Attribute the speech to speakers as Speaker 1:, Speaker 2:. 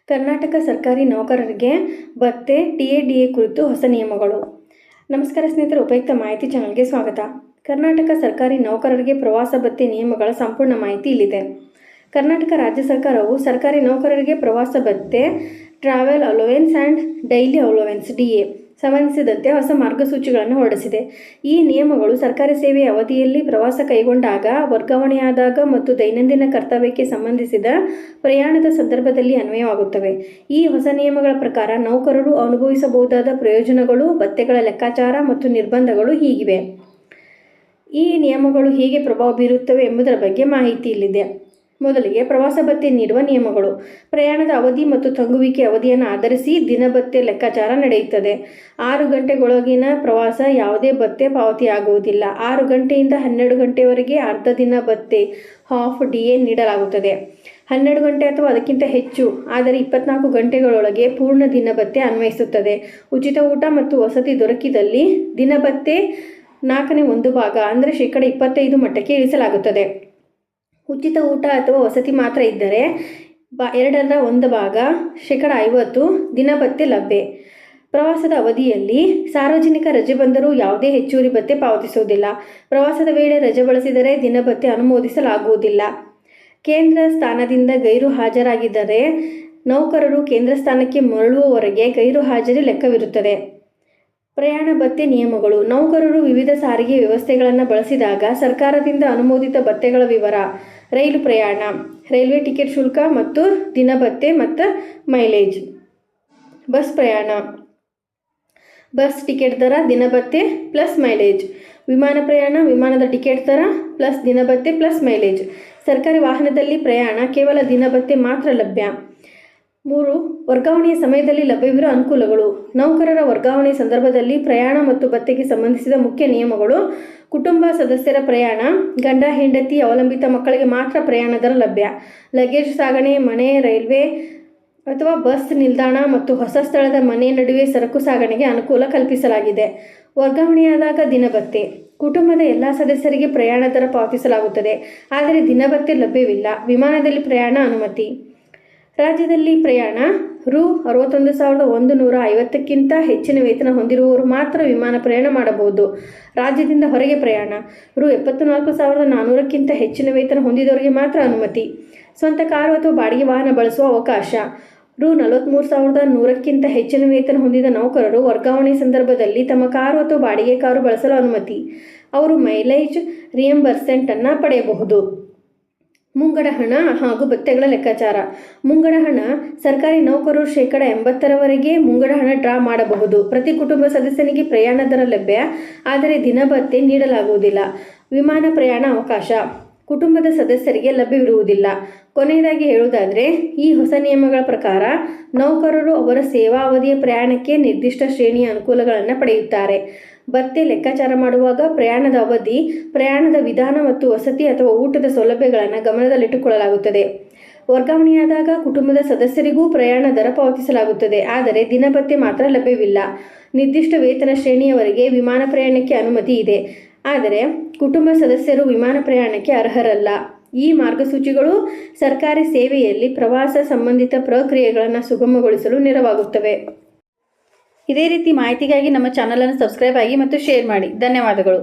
Speaker 1: ಕರ್ನಾಟಕ ಸರ್ಕಾರಿ ನೌಕರರಿಗೆ ಭತ್ಯೆ ಟಿಎಡಿಎ ಕುರಿತು ಹೊಸ ನಿಯಮಗಳು. ನಮಸ್ಕಾರ ಸ್ನೇಹಿತರೆ, ಉಪಯುಕ್ತ ಮಾಹಿತಿ ಚಾನಲ್ಗೆ ಸ್ವಾಗತ. ಕರ್ನಾಟಕ ಸರ್ಕಾರಿ ನೌಕರರಿಗೆ ಪ್ರವಾಸ ಭತ್ಯೆ ನಿಯಮಗಳ ಸಂಪೂರ್ಣ ಮಾಹಿತಿ ಇಲ್ಲಿದೆ. ಕರ್ನಾಟಕ ರಾಜ್ಯ ಸರ್ಕಾರವು ಸರ್ಕಾರಿ ನೌಕರರಿಗೆ ಪ್ರವಾಸ ಭತ್ಯೆ, travel allowance and daily allowance DA ಸಂಬಂಧಿಸಿದಂತೆ ಹೊಸ ಮಾರ್ಗಸೂಚಿಗಳನ್ನು ಹೊರಡಿಸಿದೆ. ಈ ನಿಯಮಗಳು ಸರ್ಕಾರಿ ಸೇವೆಯ ಅವಧಿಯಲ್ಲಿ ಪ್ರವಾಸ ಕೈಗೊಂಡಾಗ, ವರ್ಗಾವಣೆಯಾದಾಗ ಮತ್ತು ದೈನಂದಿನ ಕರ್ತವ್ಯಕ್ಕೆ ಸಂಬಂಧಿಸಿದ ಪ್ರಯಾಣದ ಸಂದರ್ಭದಲ್ಲಿ ಅನ್ವಯವಾಗುತ್ತವೆ. ಈ ಹೊಸ ನಿಯಮಗಳ ಪ್ರಕಾರ ನೌಕರರು ಅನುಭವಿಸಬಹುದಾದ ಪ್ರಯೋಜನಗಳು, ಭತ್ಯೆಗಳ ಲೆಕ್ಕಾಚಾರ ಮತ್ತು ನಿರ್ಬಂಧಗಳು ಹೀಗಿವೆ. ಈ ನಿಯಮಗಳು ಹೇಗೆ ಪ್ರಭಾವ ಬೀರುತ್ತವೆ ಎಂಬುದರ ಬಗ್ಗೆ ಮಾಹಿತಿ ಇಲ್ಲಿದೆ. ಮೊದಲಿಗೆ ಪ್ರವಾಸ ಭತ್ಯೆ ನೀಡುವ ನಿಯಮಗಳು. ಪ್ರಯಾಣದ ಅವಧಿ ಮತ್ತು ತಂಗುವಿಕೆ ಅವಧಿಯನ್ನು ಆಧರಿಸಿ ದಿನ ಭತ್ಯೆ ಲೆಕ್ಕಾಚಾರ ನಡೆಯುತ್ತದೆ. 6 ಗಂಟೆಗೊಳಗಿನ ಪ್ರವಾಸ ಯಾವುದೇ ಭತ್ಯೆ ಪಾವತಿಯಾಗುವುದಿಲ್ಲ. 6 ಗಂಟೆಯಿಂದ 12 ಗಂಟೆಯವರೆಗೆ ಅರ್ಧ ದಿನ ಭತ್ಯೆ ಹಾಫ್ ಡಿಎ ನೀಡಲಾಗುತ್ತದೆ. 12 ಗಂಟೆ ಅಥವಾ ಅದಕ್ಕಿಂತ ಹೆಚ್ಚು ಆದರೆ 24 ಗಂಟೆಗಳೊಳಗೆ ಪೂರ್ಣ ದಿನ ಭತ್ಯೆ ಅನ್ವಯಿಸುತ್ತದೆ. ಉಚಿತ ಊಟ ಮತ್ತು ವಸತಿ ದೊರಕಿದಲ್ಲಿ ದಿನ ಭತ್ಯೆ 4/1 ಭಾಗ ಅಂದರೆ ಶೇಕಡ 25 ಮಟ್ಟಕ್ಕೆ ಇಳಿಸಲಾಗುತ್ತದೆ. ಉಚಿತ ಊಟ ಅಥವಾ ವಸತಿ ಮಾತ್ರ ಇದ್ದರೆ 2/1 ಭಾಗ ಶೇಕಡ 50 ದಿನ ಭತ್ಯೆ ಲಭ್ಯ. ಪ್ರವಾಸದ ಅವಧಿಯಲ್ಲಿ ಸಾರ್ವಜನಿಕ ರಜೆ ಬಂದರೂ ಯಾವುದೇ ಹೆಚ್ಚುವರಿ ಭತ್ಯೆ ಪಾವತಿಸುವುದಿಲ್ಲ. ಪ್ರವಾಸದ ವೇಳೆ ರಜೆ ಬಳಸಿದರೆ ದಿನ ಭತ್ಯೆ ಅನುಮೋದಿಸಲಾಗುವುದಿಲ್ಲ. ಕೇಂದ್ರ ಸ್ಥಾನದಿಂದ ಗೈರು ಹಾಜರಾಗಿದ್ದರೆ ನೌಕರರು ಕೇಂದ್ರ ಸ್ಥಾನಕ್ಕೆ ಮರಳುವವರೆಗೆ ಗೈರು ಹಾಜರಿ ಲೆಕ್ಕವಿರುತ್ತದೆ. ಪ್ರಯಾಣ ಭತ್ಯೆ ನಿಯಮಗಳು. ನೌಕರರು ವಿವಿಧ ಸಾರಿಗೆ ವ್ಯವಸ್ಥೆಗಳನ್ನು ಬಳಸಿದಾಗ ಸರ್ಕಾರದಿಂದ ಅನುಮೋದಿತ ಭತ್ಯೆಗಳ ವಿವರ: ರೈಲು ಪ್ರಯಾಣ, ರೈಲ್ವೆ ಟಿಕೆಟ್ ಶುಲ್ಕ ಮತ್ತು ದಿನ ಭತ್ಯೆ ಮತ್ತು ಮೈಲೇಜ್. ಬಸ್ ಪ್ರಯಾಣ, ಬಸ್ ಟಿಕೆಟ್ ದರ, ದಿನ ಭತ್ಯೆ ಪ್ಲಸ್ ಮೈಲೇಜ್. ವಿಮಾನ ಪ್ರಯಾಣ, ವಿಮಾನದ ಟಿಕೆಟ್ ದರ ಪ್ಲಸ್ ದಿನ ಭತ್ಯೆ ಪ್ಲಸ್ ಮೈಲೇಜ್. ಸರ್ಕಾರಿ ವಾಹನದಲ್ಲಿ ಪ್ರಯಾಣ ಕೇವಲ ದಿನ ಭತ್ಯೆ ಮಾತ್ರ ಲಭ್ಯ. 3. ವರ್ಗಾವಣೆಯ ಸಮಯದಲ್ಲಿ ಲಭ್ಯವಿರುವ ಅನುಕೂಲಗಳು. ನೌಕರರ ವರ್ಗಾವಣೆ ಸಂದರ್ಭದಲ್ಲಿ ಪ್ರಯಾಣ ಮತ್ತು ಭತ್ಯೆಗೆ ಸಂಬಂಧಿಸಿದ ಮುಖ್ಯ ನಿಯಮಗಳು. ಕುಟುಂಬ ಸದಸ್ಯರ ಪ್ರಯಾಣ, ಗಂಡ ಹೆಂಡತಿ ಅವಲಂಬಿತ ಮಕ್ಕಳಿಗೆ ಮಾತ್ರ ಪ್ರಯಾಣ ದರ ಲಭ್ಯ. ಲಗೇಜ್ ಸಾಗಣೆ, ಮನೆ, ರೈಲ್ವೆ ಅಥವಾ ಬಸ್ ನಿಲ್ದಾಣ ಮತ್ತು ಹೊಸ ಸ್ಥಳದ ಮನೆ ನಡುವೆ ಸರಕು ಸಾಗಣೆಗೆ ಅನುಕೂಲ ಕಲ್ಪಿಸಲಾಗಿದೆ. ವರ್ಗಾವಣೆಯಾದಾಗ ದಿನ ಭತ್ಯೆ. ಕುಟುಂಬದ ಎಲ್ಲ ಸದಸ್ಯರಿಗೆ ಪ್ರಯಾಣ ದರ ಪಾವತಿಸಲಾಗುತ್ತದೆ, ಆದರೆ ದಿನ ಭತ್ಯೆ ಲಭ್ಯವಿಲ್ಲ. ವಿಮಾನದಲ್ಲಿ ಪ್ರಯಾಣ ಅನುಮತಿ. ರಾಜ್ಯದಲ್ಲಿ ಪ್ರಯಾಣ ರೂ. 61,150ಕ್ಕಿಂತ ಹೆಚ್ಚಿನ ವೇತನ ಹೊಂದಿರುವವರು ಮಾತ್ರ ವಿಮಾನ ಪ್ರಯಾಣ ಮಾಡಬಹುದು. ರಾಜ್ಯದಿಂದ ಹೊರಗೆ ಪ್ರಯಾಣ ರೂ. 74,400ಕ್ಕಿಂತ ಹೆಚ್ಚಿನ ವೇತನ ಹೊಂದಿದವರಿಗೆ ಮಾತ್ರ ಅನುಮತಿ. ಸ್ವಂತ ಕಾರು ಅಥವಾ ಬಾಡಿಗೆ ವಾಹನ ಬಳಸುವ ಅವಕಾಶ. ರೂ. 43,100ಕ್ಕಿಂತ ಹೆಚ್ಚಿನ ವೇತನ ಹೊಂದಿದ ನೌಕರರು ವರ್ಗಾವಣೆ ಸಂದರ್ಭದಲ್ಲಿ ತಮ್ಮ ಕಾರು ಅಥವಾ ಬಾಡಿಗೆ ಕಾರು ಬಳಸಲು ಅನುಮತಿ. ಅವರು ಮೈಲೇಜ್ ರಿಯಂಬರ್ಸ್ಮೆಂಟ್ ಅನ್ನು ಪಡೆಯಬಹುದು. ಮುಂಗಡ ಹಣ ಹಾಗೂ ಭತ್ಯೆಗಳ ಲೆಕ್ಕಾಚಾರ. ಮುಂಗಡ ಹಣ. ಸರ್ಕಾರಿ ನೌಕರರು ಶೇಕಡ 80ರವರೆಗೆ ಮುಂಗಡ ಹಣ ಡ್ರಾ ಮಾಡಬಹುದು. ಪ್ರತಿ ಕುಟುಂಬ ಸದಸ್ಯನಿಗೆ ಪ್ರಯಾಣ ದರ ಲಭ್ಯ, ಆದರೆ ದಿನ ಭತ್ಯೆ ನೀಡಲಾಗುವುದಿಲ್ಲ. ವಿಮಾನ ಪ್ರಯಾಣ ಅವಕಾಶ ಕುಟುಂಬದ ಸದಸ್ಯರಿಗೆ ಲಭ್ಯವಿರುವುದಿಲ್ಲ. ಕೊನೆಯದಾಗಿ ಹೇಳುವುದಾದರೆ, ಈ ಹೊಸ ನಿಯಮಗಳ ಪ್ರಕಾರ ನೌಕರರು ಅವರ ಸೇವಾ ಅವಧಿಯ ಪ್ರಯಾಣಕ್ಕೆ ನಿರ್ದಿಷ್ಟ ಶ್ರೇಣಿಯ ಅನುಕೂಲಗಳನ್ನು ಪಡೆಯುತ್ತಾರೆ. ಭತ್ಯೆ ಲೆಕ್ಕಾಚಾರ ಮಾಡುವಾಗ ಪ್ರಯಾಣದ ಅವಧಿ, ಪ್ರಯಾಣದ ವಿಧಾನ ಮತ್ತು ವಸತಿ ಅಥವಾ ಊಟದ ಸೌಲಭ್ಯಗಳನ್ನು ಗಮನದಲ್ಲಿಟ್ಟುಕೊಳ್ಳಲಾಗುತ್ತದೆ. ವರ್ಗಾವಣೆಯಾದಾಗ ಕುಟುಂಬದ ಸದಸ್ಯರಿಗೂ ಪ್ರಯಾಣ ದರ ಪಾವತಿಸಲಾಗುತ್ತದೆ, ಆದರೆ ದಿನ ಭತ್ಯೆ ಮಾತ್ರ ಲಭ್ಯವಿಲ್ಲ. ನಿರ್ದಿಷ್ಟ ವೇತನ ಶ್ರೇಣಿಯವರೆಗೆ ವಿಮಾನ ಪ್ರಯಾಣಕ್ಕೆ ಅನುಮತಿ ಇದೆ, ಆದರೆ ಕುಟುಂಬ ಸದಸ್ಯರು ವಿಮಾನ ಪ್ರಯಾಣಕ್ಕೆ ಅರ್ಹರಲ್ಲ. ಈ ಮಾರ್ಗಸೂಚಿಗಳು ಸರ್ಕಾರಿ ಸೇವೆಯಲ್ಲಿ ಪ್ರವಾಸ ಸಂಬಂಧಿತ ಪ್ರಕ್ರಿಯೆಗಳನ್ನು ಸುಗಮಗೊಳಿಸಲು ನೆರವಾಗುತ್ತವೆ. ಇದೇ ರೀತಿ ಮಾಹಿತಿಗಾಗಿ ನಮ್ಮ ಚಾನಲನ್ನು ಸಬ್ಸ್ಕ್ರೈಬ್ ಆಗಿ ಮತ್ತು ಶೇರ್ ಮಾಡಿ. ಧನ್ಯವಾದಗಳು.